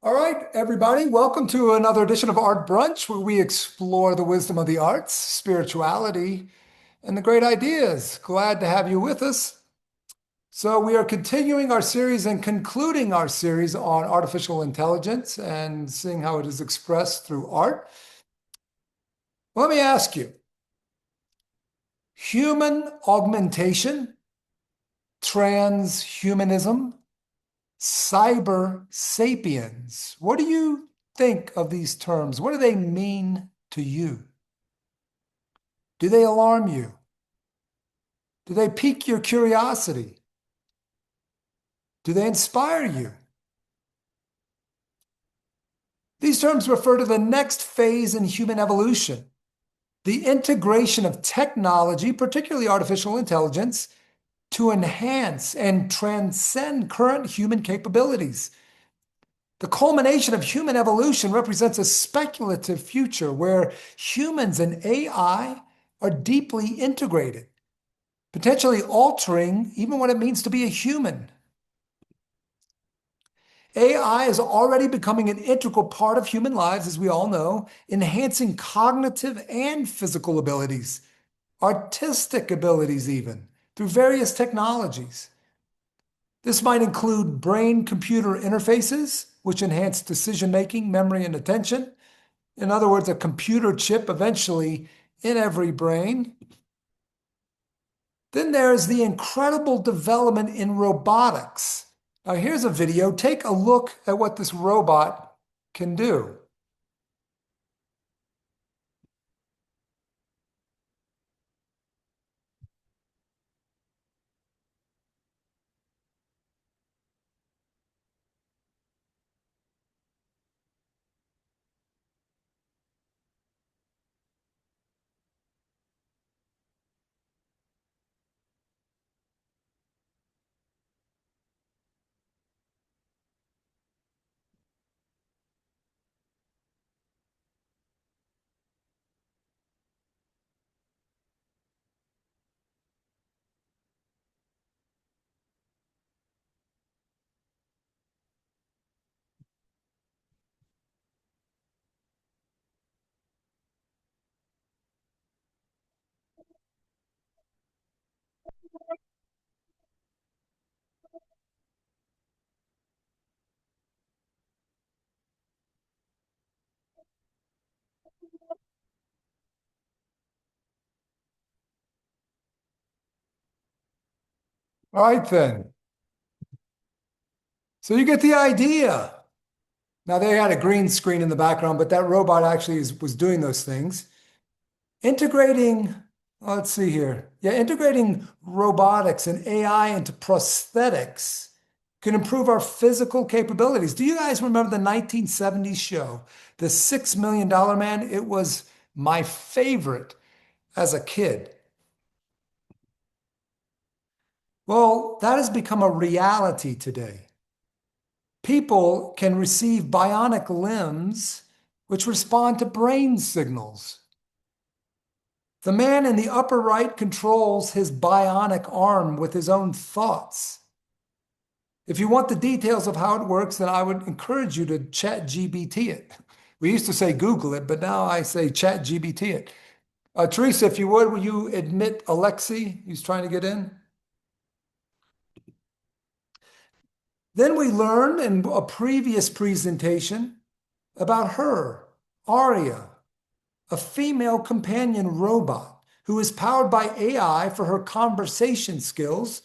All right, everybody, welcome to another edition of Art Brunch, where we explore the wisdom of the arts, spirituality, and the great ideas. Glad to have you with us. So, we are continuing our series and concluding our series on artificial intelligence and seeing how it is expressed through art. Let me ask you, human augmentation, transhumanism, cyber sapiens. What do you think of these terms? What do they mean to you? Do they alarm you? Do they pique your curiosity? Do they inspire you? These terms refer to the next phase in human evolution, the integration of technology, particularly artificial intelligence, to enhance and transcend current human capabilities. The culmination of human evolution represents a speculative future where humans and AI are deeply integrated, potentially altering even what it means to be a human. AI is already becoming an integral part of human lives, as we all know, enhancing cognitive and physical abilities, artistic abilities even, through various technologies. This might include brain-computer interfaces, which enhance decision-making, memory, and attention. In other words, a computer chip eventually in every brain. Then there's the incredible development in robotics. Now, here's a video. Take a look at what this robot can do. All right, then. So you get the idea. Now, they had a green screen in the background, but that robot actually was doing those things. Integrating, let's see here. Yeah, integrating robotics and AI into prosthetics can improve our physical capabilities. Do you guys remember the 1970s show, The $6 Million Man? It was my favorite as a kid. Well, that has become a reality today. People can receive bionic limbs which respond to brain signals. The man in the upper right controls his bionic arm with his own thoughts. If you want the details of how it works, then I would encourage you to chat GBT it. We used to say Google it, but now I say chat GBT it. Teresa, if you would, will you admit Alexi? He's trying to get in. Then we learned in a previous presentation about her, Aria, a female companion robot who is powered by AI for her conversation skills,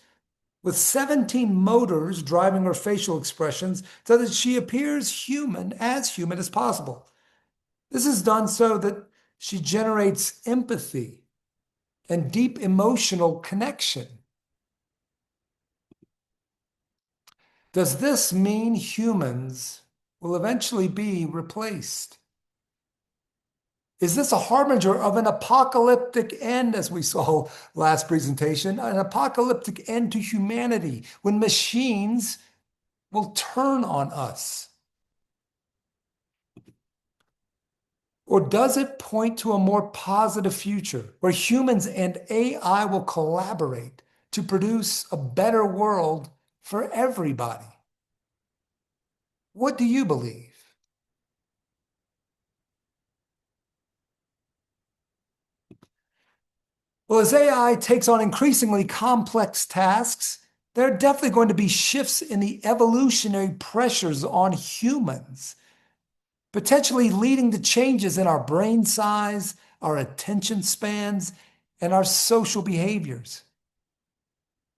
with 17 motors driving her facial expressions so that she appears human as possible. This is done so that she generates empathy and deep emotional connection. Does this mean humans will eventually be replaced? Is this a harbinger of an apocalyptic end, as we saw last presentation, an apocalyptic end to humanity when machines will turn on us? Or does it point to a more positive future where humans and AI will collaborate to produce a better world for everybody? What do you believe? Well, as AI takes on increasingly complex tasks, there are definitely going to be shifts in the evolutionary pressures on humans, potentially leading to changes in our brain size, our attention spans, and our social behaviors.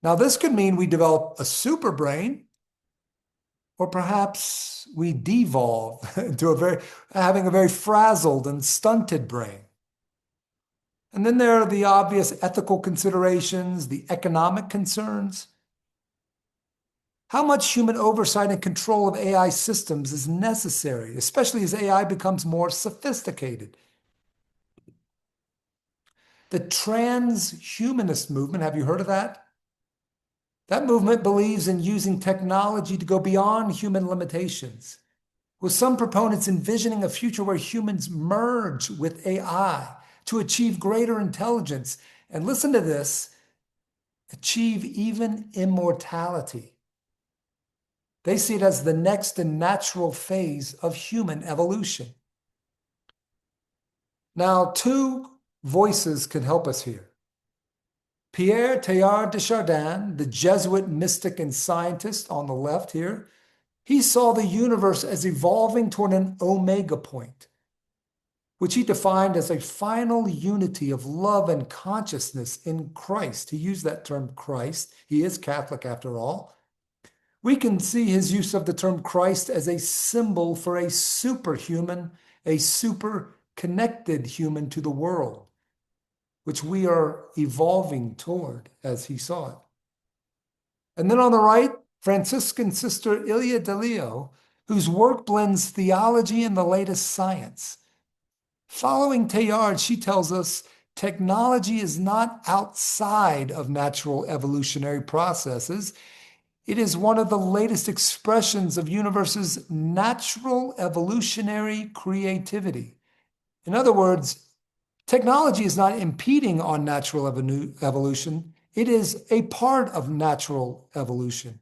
Now, this could mean we develop a super brain, or perhaps we devolve into having a very frazzled and stunted brain. And then there are the obvious ethical considerations, the economic concerns. How much human oversight and control of AI systems is necessary, especially as AI becomes more sophisticated? The transhumanist movement, have you heard of that? That movement believes in using technology to go beyond human limitations, with some proponents envisioning a future where humans merge with AI to achieve greater intelligence. And listen to this, achieve even immortality. They see it as the next and natural phase of human evolution. Now, two voices can help us here. Pierre Teilhard de Chardin, the Jesuit mystic and scientist on the left here, he saw the universe as evolving toward an omega point, which he defined as a final unity of love and consciousness in Christ. He used that term Christ. He is Catholic after all. We can see his use of the term Christ as a symbol for a superhuman, a super connected human to the world, which we are evolving toward as he saw it. And then on the right, Franciscan sister Ilia Delio, whose work blends theology and the latest science. Following Teilhard, she tells us technology is not outside of natural evolutionary processes. It is one of the latest expressions of universe's natural evolutionary creativity. In other words, technology is not impeding on natural evolution. It is a part of natural evolution.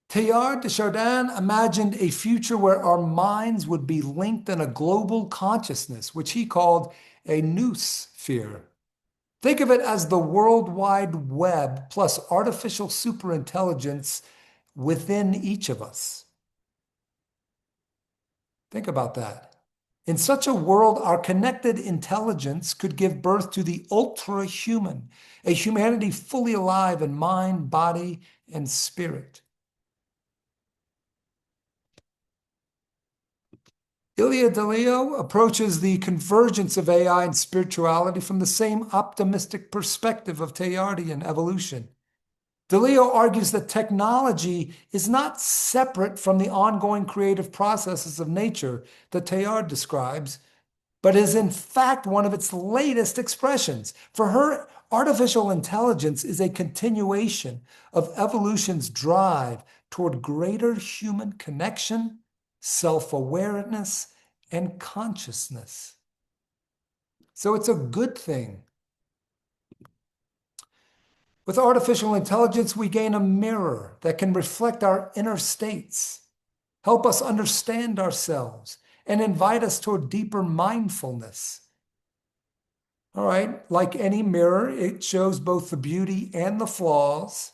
Teilhard de Chardin imagined a future where our minds would be linked in a global consciousness, which he called a noosphere. Think of it as the World Wide Web plus artificial superintelligence within each of us. Think about that. In such a world, our connected intelligence could give birth to the ultra-human, a humanity fully alive in mind, body, and spirit. Ilia Delio approaches the convergence of AI and spirituality from the same optimistic perspective of Teilhardian evolution. Delio argues that technology is not separate from the ongoing creative processes of nature that Teilhard describes, but is in fact one of its latest expressions. For her, artificial intelligence is a continuation of evolution's drive toward greater human connection, self-awareness, and consciousness. So it's a good thing. With artificial intelligence, we gain a mirror that can reflect our inner states, help us understand ourselves, and invite us toward deeper mindfulness. All right, like any mirror, it shows both the beauty and the flaws,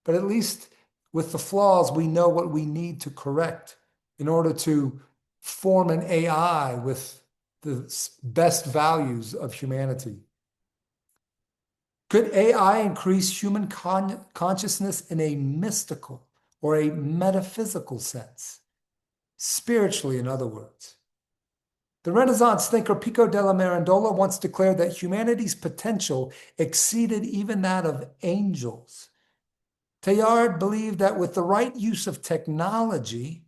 but at least with the flaws, we know what we need to correct in order to form an AI with the best values of humanity. Could AI increase human consciousness in a mystical or a metaphysical sense? Spiritually, in other words. The Renaissance thinker Pico della Mirandola once declared that humanity's potential exceeded even that of angels. Teilhard believed that with the right use of technology,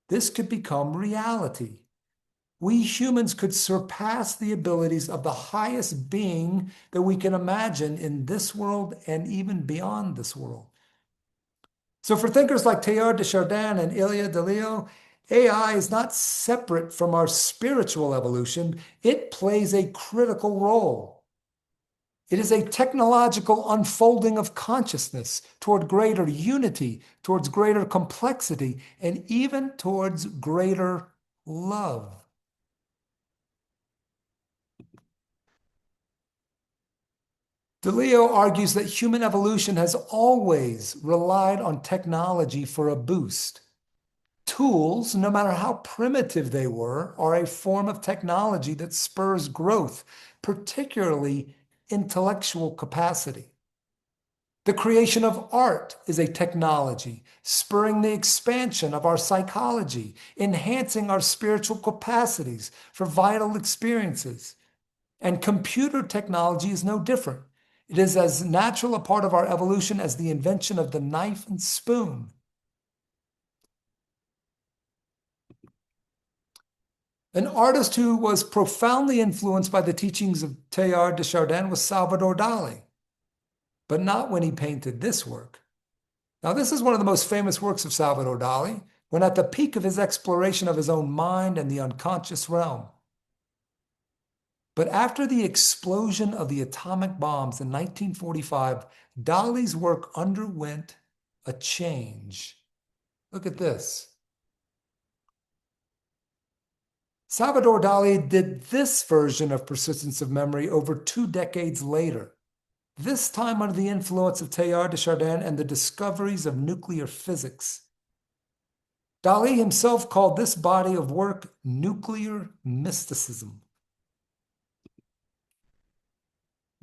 this could become reality. We humans could surpass the abilities of the highest being that we can imagine in this world and even beyond this world. So for thinkers like Teilhard de Chardin and Ilia Delio, AI is not separate from our spiritual evolution. It plays a critical role. It is a technological unfolding of consciousness toward greater unity, towards greater complexity, and even towards greater love. Dalí argues that human evolution has always relied on technology for a boost. Tools, no matter how primitive they were, are a form of technology that spurs growth, particularly intellectual capacity. The creation of art is a technology, spurring the expansion of our psychology, enhancing our spiritual capacities for vital experiences. And computer technology is no different. It is as natural a part of our evolution as the invention of the knife and spoon. An artist who was profoundly influenced by the teachings of Teilhard de Chardin was Salvador Dalí, but not when he painted this work. Now, this is one of the most famous works of Salvador Dalí, when at the peak of his exploration of his own mind and the unconscious realm. But after the explosion of the atomic bombs in 1945, Dalí's work underwent a change. Look at this. Salvador Dalí did this version of persistence of memory over 2 decades later, this time under the influence of Teilhard de Chardin and the discoveries of nuclear physics. Dalí himself called this body of work nuclear mysticism.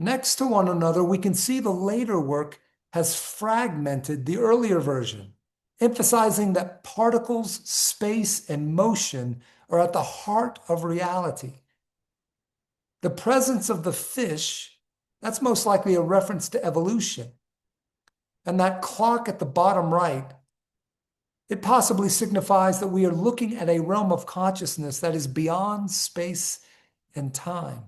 Next to one another, we can see the later work has fragmented the earlier version, emphasizing that particles, space, and motion are at the heart of reality. The presence of the fish, that's most likely a reference to evolution. And that clock at the bottom right, it possibly signifies that we are looking at a realm of consciousness that is beyond space and time.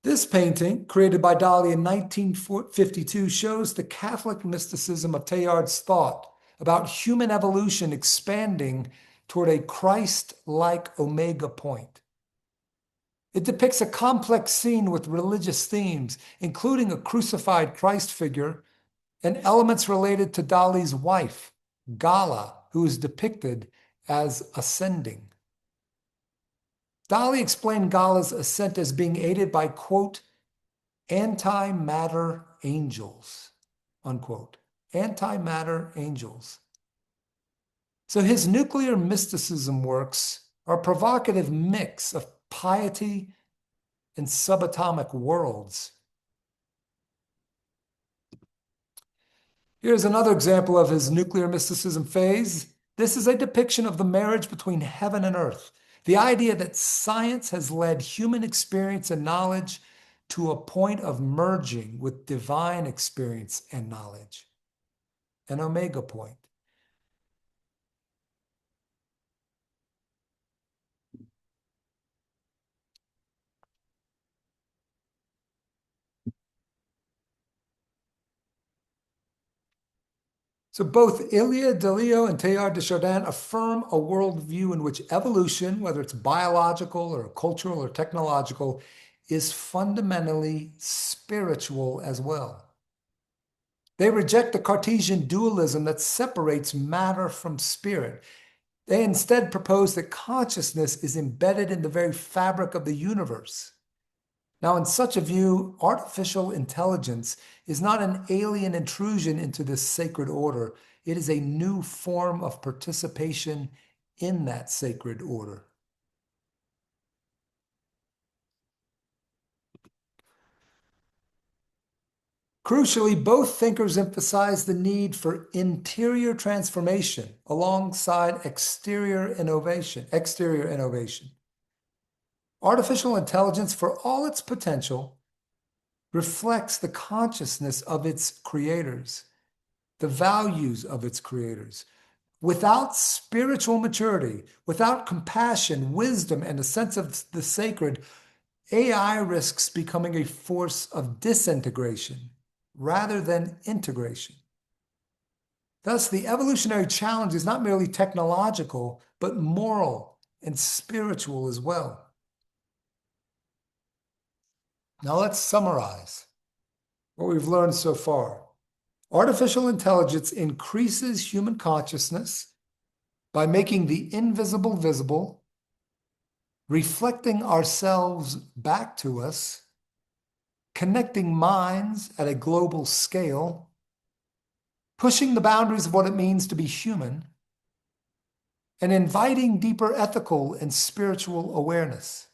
This painting, created by Dalí in 1952, shows the Catholic mysticism of Teilhard's thought about human evolution expanding toward a Christ-like omega point. It depicts a complex scene with religious themes, including a crucified Christ figure and elements related to Dalí's wife, Gala, who is depicted as ascending. Dalí explained Gala's ascent as being aided by, quote, antimatter angels, unquote. Antimatter angels. So his nuclear mysticism works are a provocative mix of piety and subatomic worlds. Here's another example of his nuclear mysticism phase. This is a depiction of the marriage between heaven and earth. The idea that science has led human experience and knowledge to a point of merging with divine experience and knowledge, an omega point. So both Ilia Delio and Teilhard de Chardin affirm a worldview in which evolution, whether it's biological or cultural or technological, is fundamentally spiritual as well. They reject the Cartesian dualism that separates matter from spirit. They instead propose that consciousness is embedded in the very fabric of the universe. Now, in such a view, artificial intelligence is not an alien intrusion into this sacred order. It is a new form of participation in that sacred order. Crucially, both thinkers emphasize the need for interior transformation alongside exterior innovation. Artificial intelligence, for all its potential, reflects the consciousness of its creators, the values of its creators. Without spiritual maturity, without compassion, wisdom, and a sense of the sacred, AI risks becoming a force of disintegration rather than integration. Thus, the evolutionary challenge is not merely technological, but moral and spiritual as well. Now let's summarize what we've learned so far. Artificial intelligence increases human consciousness by making the invisible visible, reflecting ourselves back to us, connecting minds at a global scale, pushing the boundaries of what it means to be human, and inviting deeper ethical and spiritual awareness.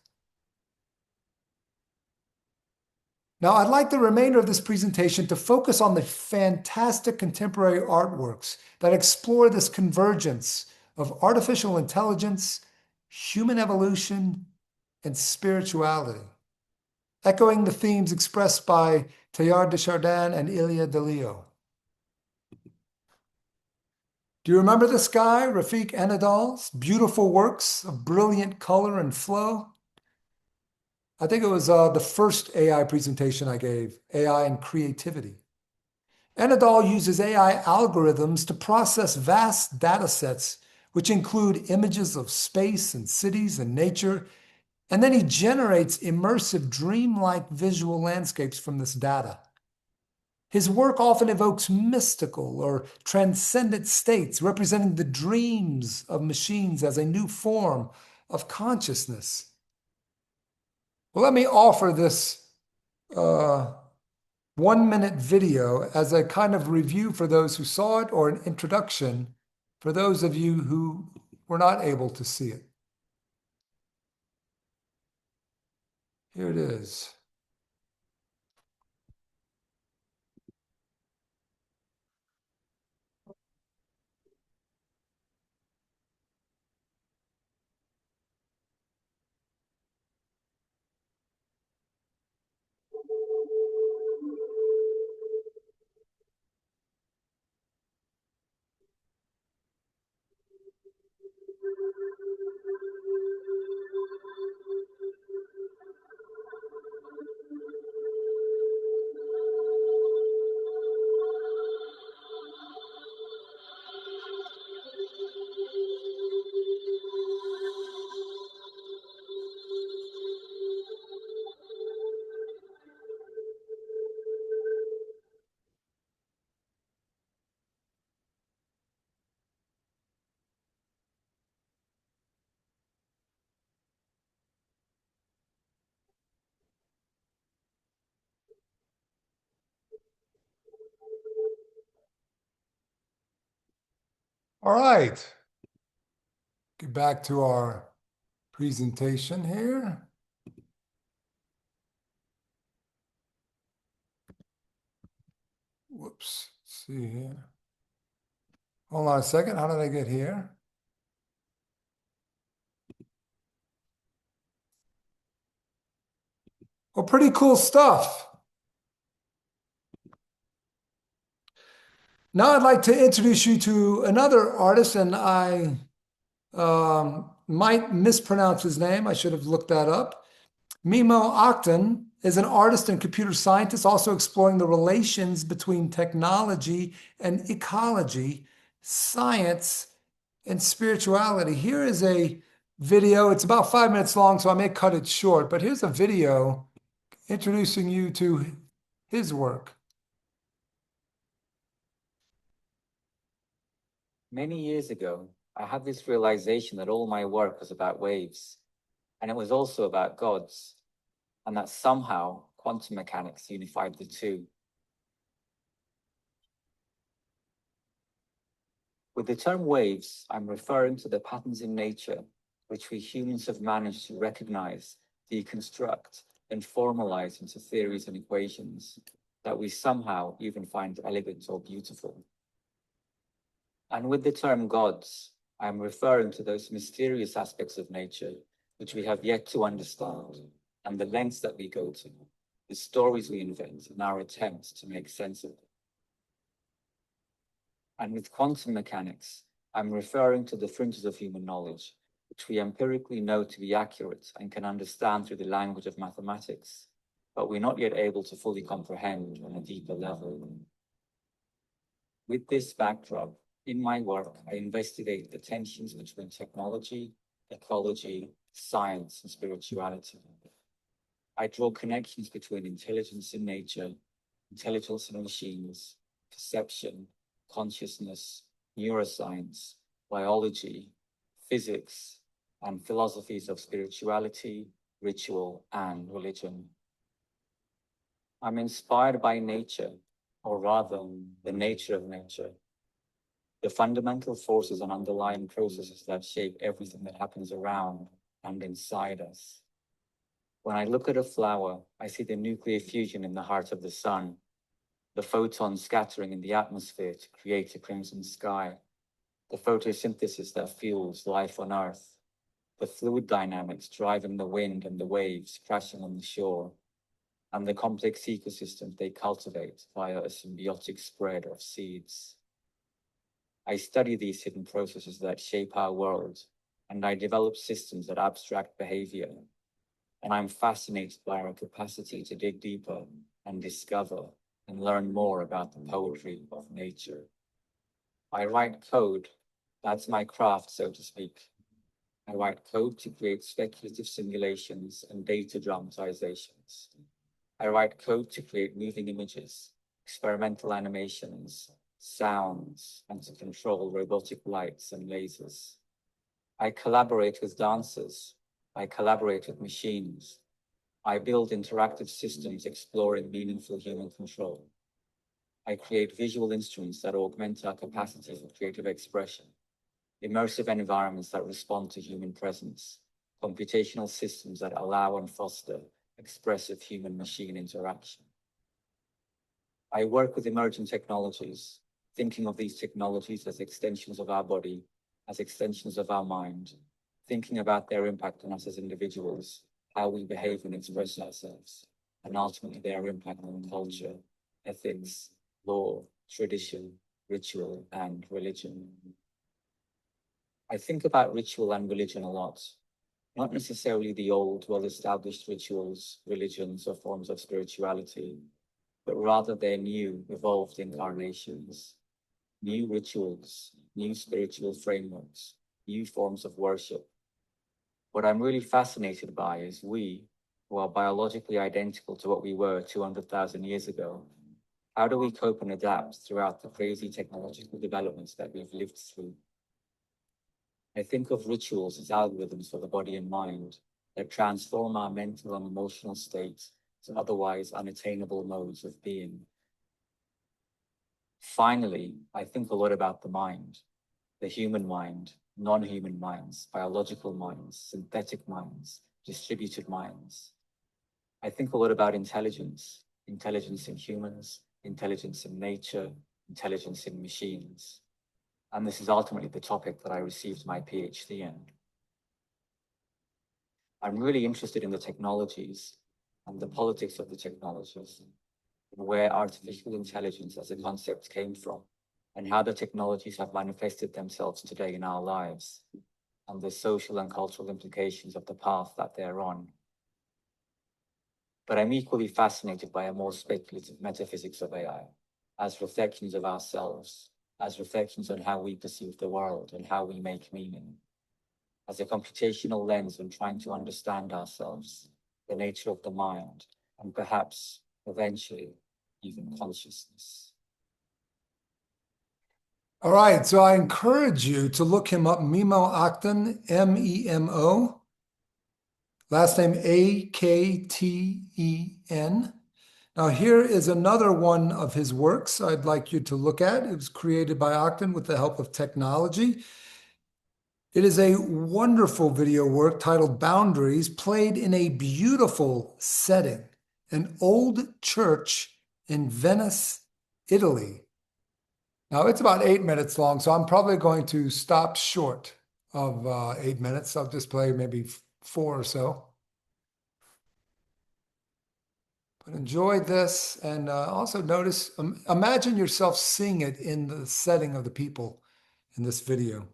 Now, I'd like the remainder of this presentation to focus on the fantastic contemporary artworks that explore this convergence of artificial intelligence, human evolution, and spirituality, echoing the themes expressed by Teilhard de Chardin and Ilya Delio. Do you remember this guy, Rafik Anadol's beautiful works of brilliant color and flow? I think it was the first AI presentation I gave, AI and creativity. Anadol uses AI algorithms to process vast data sets, which include images of space and cities and nature, and then he generates immersive, dreamlike visual landscapes from this data. His work often evokes mystical or transcendent states, representing the dreams of machines as a new form of consciousness. Well, let me offer this 1-minute video as a kind of review for those who saw it, or an introduction for those of you who were not able to see it. Here it is. All right. Get back to our presentation here. Whoops. Let's see here. Hold on a second. How did I get here? Well, pretty cool stuff. Now I'd like to introduce you to another artist, and I might mispronounce his name. I should have looked that up. Mimo Akten is an artist and computer scientist, also exploring the relations between technology and ecology, science, and spirituality. Here is a video. It's about 5 minutes long, so I may cut it short, but here's a video introducing you to his work. Many years ago, I had this realization that all my work was about waves, and it was also about gods, and that somehow quantum mechanics unified the two. With the term waves, I'm referring to the patterns in nature which we humans have managed to recognize, deconstruct, and formalize into theories and equations that we somehow even find elegant or beautiful. And with the term gods, I'm referring to those mysterious aspects of nature which we have yet to understand, and the lengths that we go to, the stories we invent in our attempts to make sense of them. And with quantum mechanics, I'm referring to the fringes of human knowledge, which we empirically know to be accurate and can understand through the language of mathematics, but we're not yet able to fully comprehend on a deeper level. With this backdrop, in my work, I investigate the tensions between technology, ecology, science, and spirituality. I draw connections between intelligence in nature, intelligence in machines, perception, consciousness, neuroscience, biology, physics, and philosophies of spirituality, ritual, and religion. I'm inspired by nature, or rather, the nature of nature, the fundamental forces and underlying processes that shape everything that happens around and inside us. When I look at a flower, I see the nuclear fusion in the heart of the sun, the photons scattering in the atmosphere to create a crimson sky, the photosynthesis that fuels life on Earth, the fluid dynamics driving the wind and the waves crashing on the shore, and the complex ecosystems they cultivate via a symbiotic spread of seeds. I study these hidden processes that shape our world, and I develop systems that abstract behavior. And I'm fascinated by our capacity to dig deeper and discover and learn more about the poetry of nature. I write code. That's my craft, so to speak. I write code to create speculative simulations and data dramatizations. I write code to create moving images, experimental animations, sounds, and to control robotic lights and lasers. I collaborate with dancers. I collaborate with machines. I build interactive systems exploring meaningful human control. I create visual instruments that augment our capacity for creative expression, immersive environments that respond to human presence, computational systems that allow and foster expressive human-machine interaction. I work with emerging technologies, thinking of these technologies as extensions of our body, as extensions of our mind, thinking about their impact on us as individuals, how we behave and express ourselves, and ultimately their impact on culture, ethics, law, tradition, ritual, and religion. I think about ritual and religion a lot, not necessarily the old, well-established rituals, religions, or forms of spirituality, but rather their new, evolved incarnations, new rituals, new spiritual frameworks, new forms of worship. What I'm really fascinated by is we, who are biologically identical to what we were 200,000 years ago, how do we cope and adapt throughout the crazy technological developments that we've lived through? I think of rituals as algorithms for the body and mind that transform our mental and emotional states to otherwise unattainable modes of being. Finally, I think a lot about the mind, the human mind, non-human minds, biological minds, synthetic minds, distributed minds. I think a lot about intelligence, intelligence in humans, intelligence in nature, intelligence in machines. And this is ultimately the topic that I received my PhD in. I'm really interested in the technologies and the politics of the technologies, and where artificial intelligence as a concept came from, and how the technologies have manifested themselves today in our lives, and the social and cultural implications of the path that they're on. But I'm equally fascinated by a more speculative metaphysics of AI, as reflections of ourselves, as reflections on how we perceive the world and how we make meaning, as a computational lens when trying to understand ourselves, the nature of the mind, and perhaps, eventually, even consciousness. All right, so I encourage you to look him up, Memo Akten, M-E-M-O, last name A-K-T-E-N. Now, here is another one of his works I'd like you to look at. It was created by Akten with the help of technology. It is a wonderful video work titled Boundaries, played in a beautiful setting, an old church in Venice, Italy. Now, it's about 8 minutes long, so I'm probably going to stop short of 8 minutes. I'll just play maybe 4 or so. But enjoy this, and also notice, imagine yourself seeing it in the setting of the people in this video.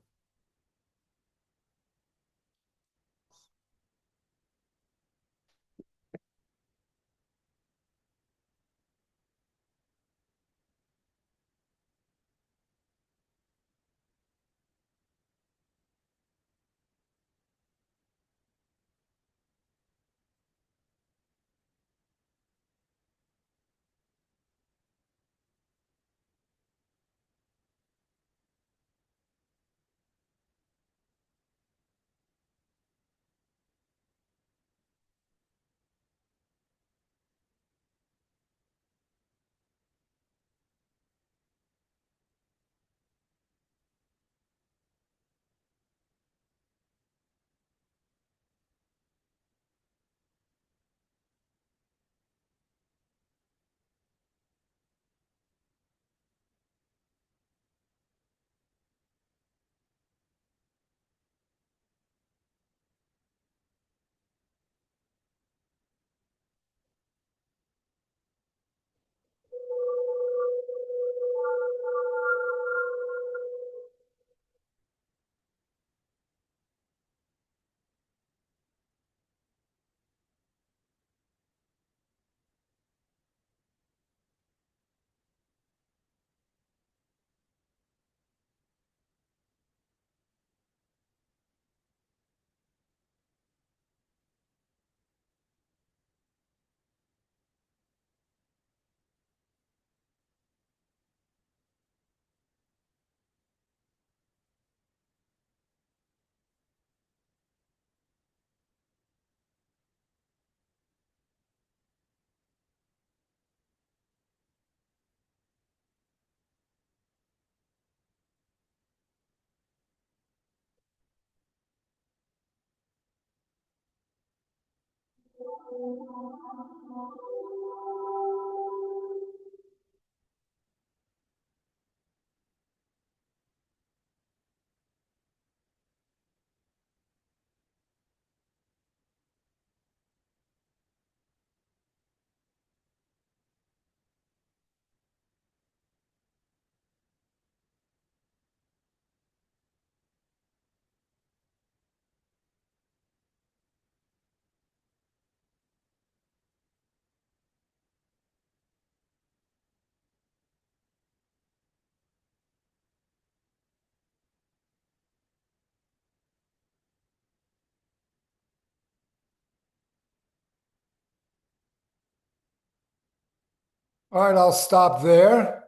All right, I'll stop there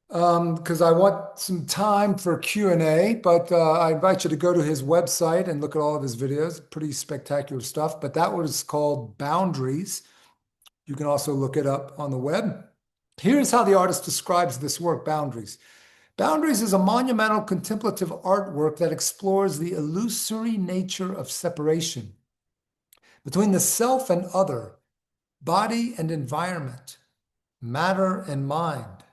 because I want some time for Q&A, but I invite you to go to his website and look at all of his videos. Pretty spectacular stuff, but that was called Boundaries. You can also look it up on the web. Here's how the artist describes this work, Boundaries. Boundaries is a monumental contemplative artwork that explores the illusory nature of separation between the self and other, body and environment, matter and mind.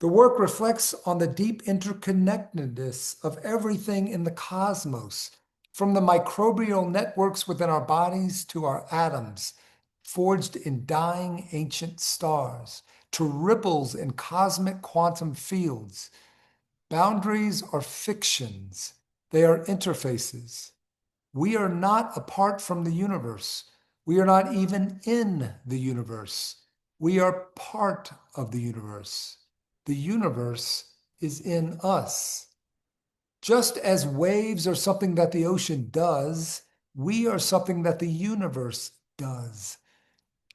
The work reflects on the deep interconnectedness of everything in the cosmos, from the microbial networks within our bodies to our atoms, forged in dying ancient stars, to ripples in cosmic quantum fields. Boundaries are fictions. They are interfaces. We are not apart from the universe. We are not even in the universe. We are part of the universe. The universe is in us. Just as waves are something that the ocean does, we are something that the universe does.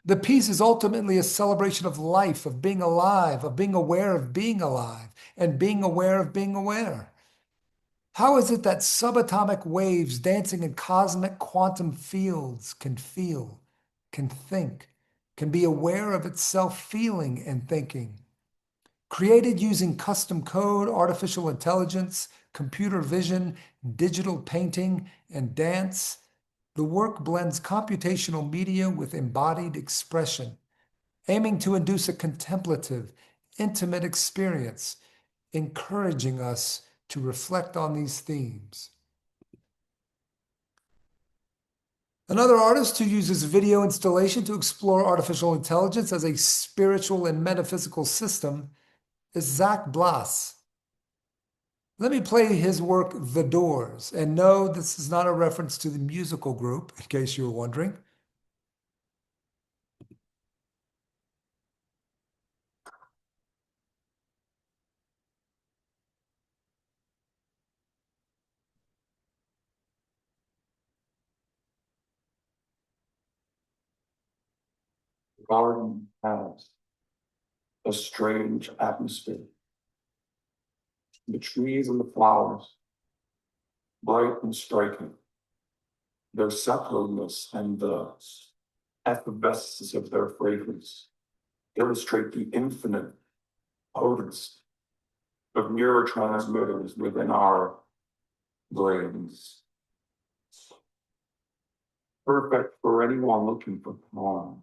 The piece is ultimately a celebration of life, of being alive, of being aware of being alive, and being aware of being aware. How is it that subatomic waves dancing in cosmic quantum fields can feel, can think, can be aware of itself feeling and thinking? Created using custom code, artificial intelligence, computer vision, digital painting, and dance, the work blends computational media with embodied expression, aiming to induce a contemplative, intimate experience, encouraging us to reflect on these themes. Another artist who uses video installation to explore artificial intelligence as a spiritual and metaphysical system is Zach Blass. Let me play his work, The Doors. And no, this is not a reference to the musical group, in case you were wondering. The garden has a strange atmosphere. The trees and the flowers, bright and striking, their separateness and the effervescence of their fragrance illustrate the infinite potency of neurotransmitters within our brains. Perfect for anyone looking for calm,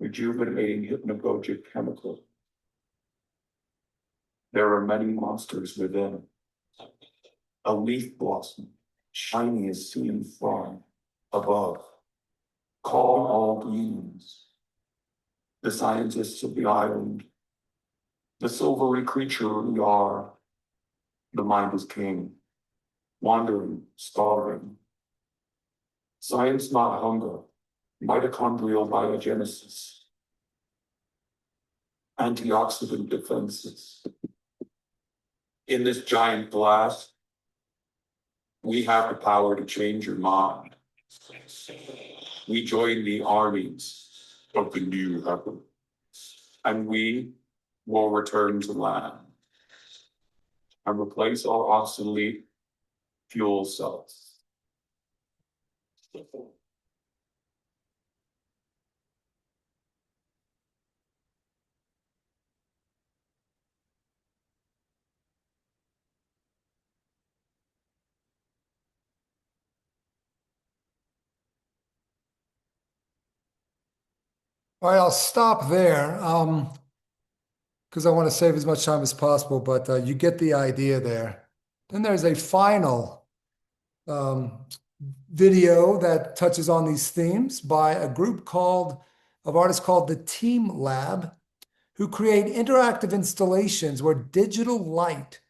rejuvenating hypnagogic chemicals. There are many monsters within. A leaf blossom, shiny as seen from above, calling all beings. The scientists of the island, the silvery creature we are, the mind is king, wandering, starving. Science not hunger, mitochondrial biogenesis, antioxidant defenses. In this giant glass, we have the power to change your mind. We join the armies of the new heaven, and we will return to land and replace our obsolete fuel cells. All right, I'll stop there because I want to save as much time as possible, but you get the idea there. Then there's a final um, video that touches on these themes by a group of artists called the Team Lab, who create interactive installations where digital light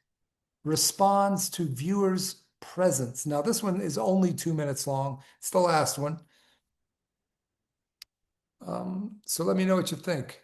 responds to viewers' presence. Now, this one is only 2 minutes long. It's the last one. So let me know what you think.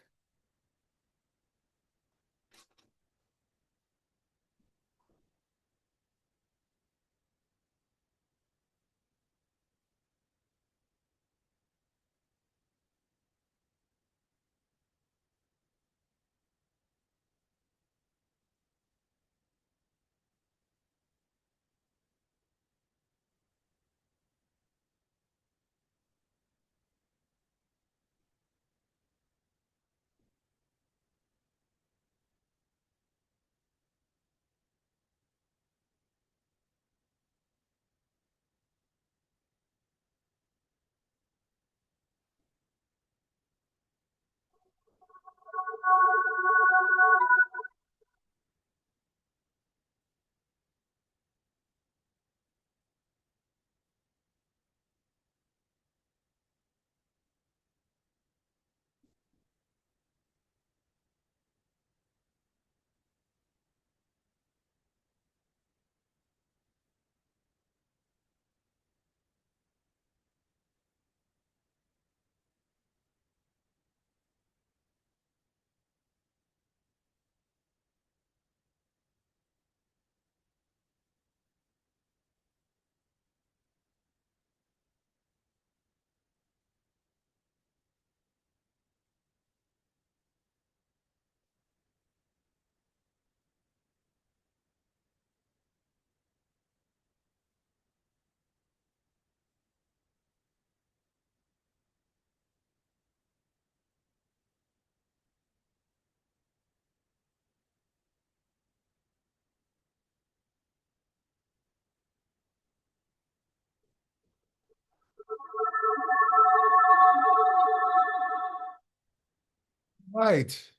Right.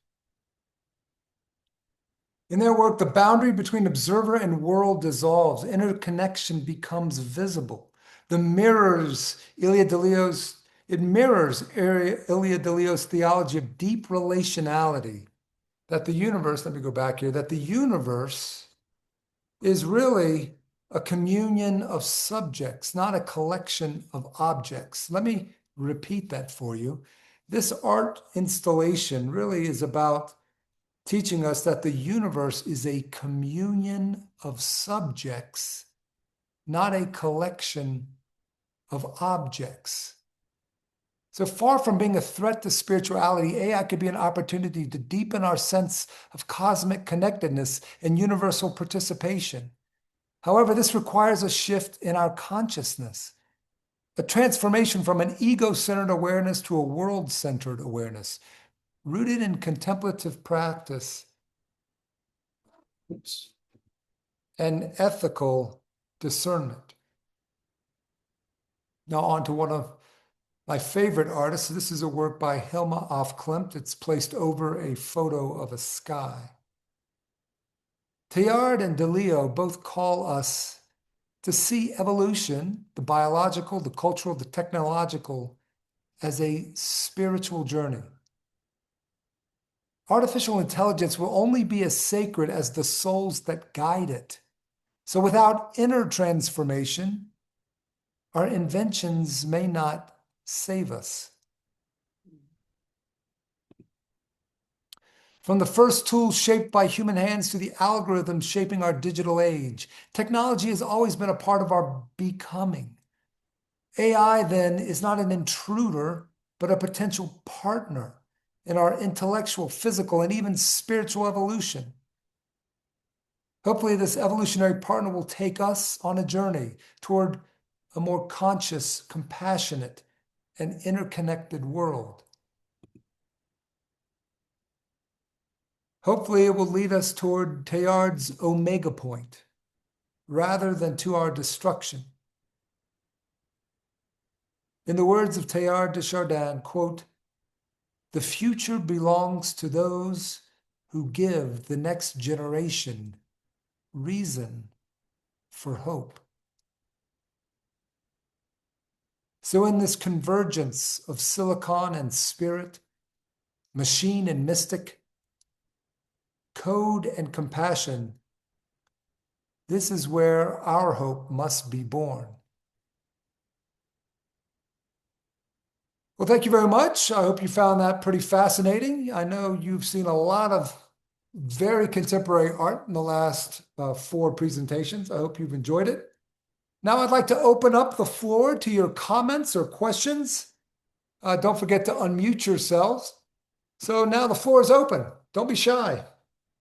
In their work, the boundary between observer and world dissolves. Interconnection becomes visible. The mirrors Ilya Delio's, it mirrors Ilya Delio's theology of deep relationality, that the universe, let me go back here, that the universe is really a communion of subjects, not a collection of objects. Let me repeat that for you. This art installation really is about teaching us that the universe is a communion of subjects, not a collection of objects. So far from being a threat to spirituality, AI could be an opportunity to deepen our sense of cosmic connectedness and universal participation. However, this requires a shift in our consciousness, a transformation from an ego-centered awareness to a world-centered awareness, rooted in contemplative practice and ethical discernment. Now on to one of my favorite artists. This is a work by Hilma af Klint. It's placed over a photo of a sky. Teilhard and Dalí both call us to see evolution, the biological, the cultural, the technological, as a spiritual journey. Artificial intelligence will only be as sacred as the souls that guide it. So without inner transformation, our inventions may not save us. From the first tools shaped by human hands to the algorithms shaping our digital age, technology has always been a part of our becoming. AI, then, is not an intruder, but a potential partner in our intellectual, physical, and even spiritual evolution. Hopefully, this evolutionary partner will take us on a journey toward a more conscious, compassionate, and interconnected world. Hopefully, it will lead us toward Teilhard's omega point, rather than to our destruction. In the words of Teilhard de Chardin, quote, The future belongs to those who give the next generation reason for hope. So in this convergence of silicon and spirit, machine and mystic, code and compassion, this is where our hope must be born. Well, thank you very much. I hope you found that pretty fascinating. I know you've seen a lot of very contemporary art in the last 4 presentations. I hope you've enjoyed it. Now I'd like to open up the floor to your comments or questions. Don't forget to unmute yourselves. So now the floor is open. Don't be shy.